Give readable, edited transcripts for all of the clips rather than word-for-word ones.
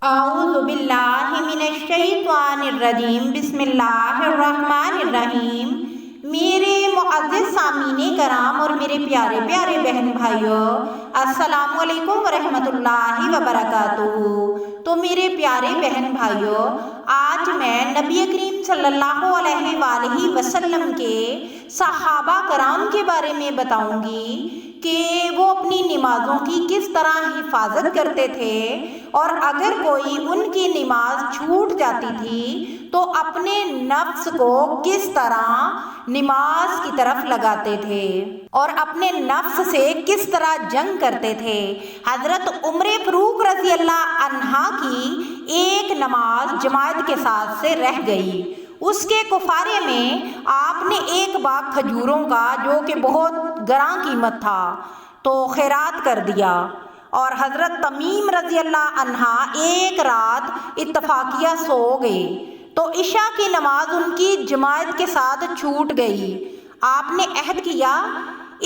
اعوذ باللہ من الشیطان الرجیم بسم اللہ الرحمن الرحیم۔ میرے معزز سامعین کرام اور میرے پیارے پیارے بہن بھائیوں، السلام علیکم ورحمۃ اللہ وبرکاتہ۔ تو میرے پیارے بہن بھائیوں، آج میں نبی کریم صلی اللہ علیہ وآلہ وسلم کے صحابہ کرام کے بارے میں بتاؤں گی کہ وہ اپنی نمازوں کی کس طرح حفاظت کرتے تھے، اور اگر کوئی ان کی نماز چھوٹ جاتی تھی تو اپنے نفس کو کس طرح نماز کی طرف لگاتے تھے اور اپنے نفس سے کس طرح جنگ کرتے تھے۔ حضرت عمر فاروق رضی اللہ عنہ کی ایک نماز جماعت کے ساتھ سے رہ گئی۔ اس کے کفارے میں آپ نے ایک باغ کھجوروں کا، جو کہ بہت گراں قیمت تھا، تو خیرات کر دیا، اور حضرت تمیم رضی اللہ عنہ ایک رات اتفاقیہ سو گئے تو عشاء کی نماز ان کی جماعت کے ساتھ چھوٹ گئی۔ آپ نے عہد کیا،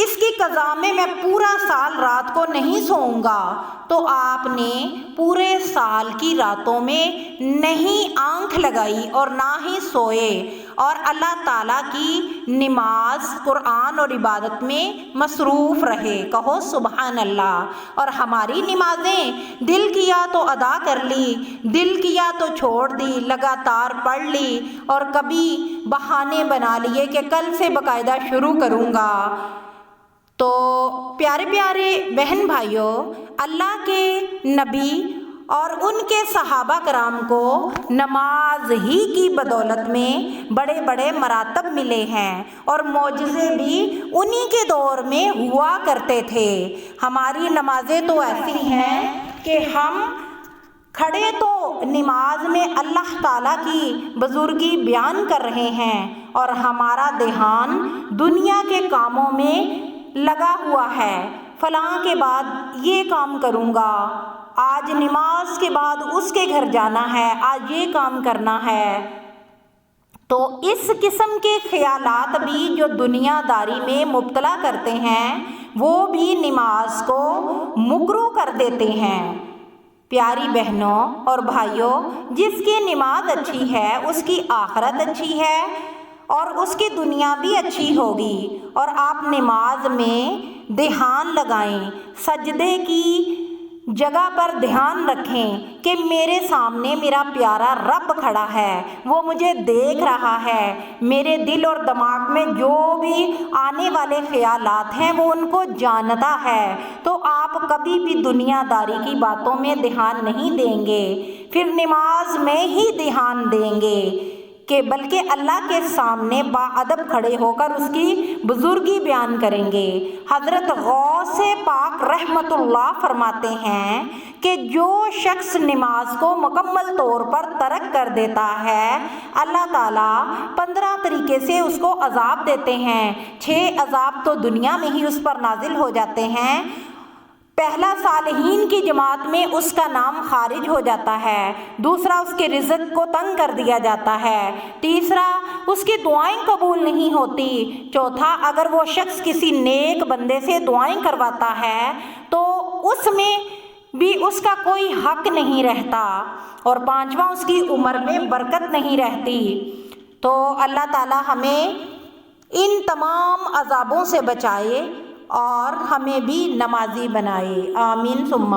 اس کی قضا میں پورا سال رات کو نہیں سوؤں گا، تو آپ نے پورے سال کی راتوں میں نہیں آنکھ لگائی اور نہ ہی سوئے، اور اللہ تعالیٰ کی نماز، قرآن اور عبادت میں مصروف رہے۔ کہو سبحان اللہ۔ اور ہماری نمازیں دل کیا تو ادا کر لی، دل کیا تو چھوڑ دی، لگاتار پڑھ لی، اور کبھی بہانے بنا لیے کہ کل سے باقاعدہ شروع کروں گا۔ تو پیارے پیارے بہن بھائیوں، اللہ کے نبی اور ان کے صحابہ کرام کو نماز ہی کی بدولت میں بڑے بڑے مراتب ملے ہیں، اور معجزے بھی انہی کے دور میں ہوا کرتے تھے۔ ہماری نمازیں تو ایسی ہیں کہ ہم کھڑے تو نماز میں اللہ تعالیٰ کی بزرگی بیان کر رہے ہیں، اور ہمارا دھیان دنیا کے کاموں میں لگا ہوا ہے۔ فلاں کے بعد یہ کام کروں گا، آج نماز کے بعد اس کے گھر جانا ہے، آج یہ کام کرنا ہے۔ تو اس قسم کے خیالات بھی جو دنیا داری میں مبتلا کرتے ہیں، وہ بھی نماز کو مکروہ کر دیتے ہیں۔ پیاری بہنوں اور بھائیوں، جس کی نماز اچھی ہے اس کی آخرت اچھی ہے، اور اس کی دنیا بھی اچھی ہوگی۔ اور آپ نماز میں دھیان لگائیں، سجدے کی جگہ پر دھیان رکھیں کہ میرے سامنے میرا پیارا رب کھڑا ہے، وہ مجھے دیکھ رہا ہے، میرے دل اور دماغ میں جو بھی آنے والے خیالات ہیں وہ ان کو جانتا ہے۔ تو آپ کبھی بھی دنیا داری کی باتوں میں دھیان نہیں دیں گے، پھر نماز میں ہی دھیان دیں گے، کہ بلکہ اللہ کے سامنے باادب کھڑے ہو کر اس کی بزرگی بیان کریں گے۔ حضرت غوث پاک رحمت اللہ فرماتے ہیں کہ جو شخص نماز کو مکمل طور پر ترک کر دیتا ہے، اللہ تعالیٰ 15 طریقے سے اس کو عذاب دیتے ہیں۔ 6 عذاب تو دنیا میں ہی اس پر نازل ہو جاتے ہیں۔ پہلا، صالحین کی جماعت میں اس کا نام خارج ہو جاتا ہے۔ دوسرا، اس کے رزق کو تنگ کر دیا جاتا ہے۔ تیسرا، اس کی دعائیں قبول نہیں ہوتی۔ چوتھا، اگر وہ شخص کسی نیک بندے سے دعائیں کرواتا ہے تو اس میں بھی اس کا کوئی حق نہیں رہتا۔ اور پانچواں، اس کی عمر میں برکت نہیں رہتی۔ تو اللہ تعالی ہمیں ان تمام عذابوں سے بچائے اور ہمیں بھی نمازی بنائے۔ آمین ثم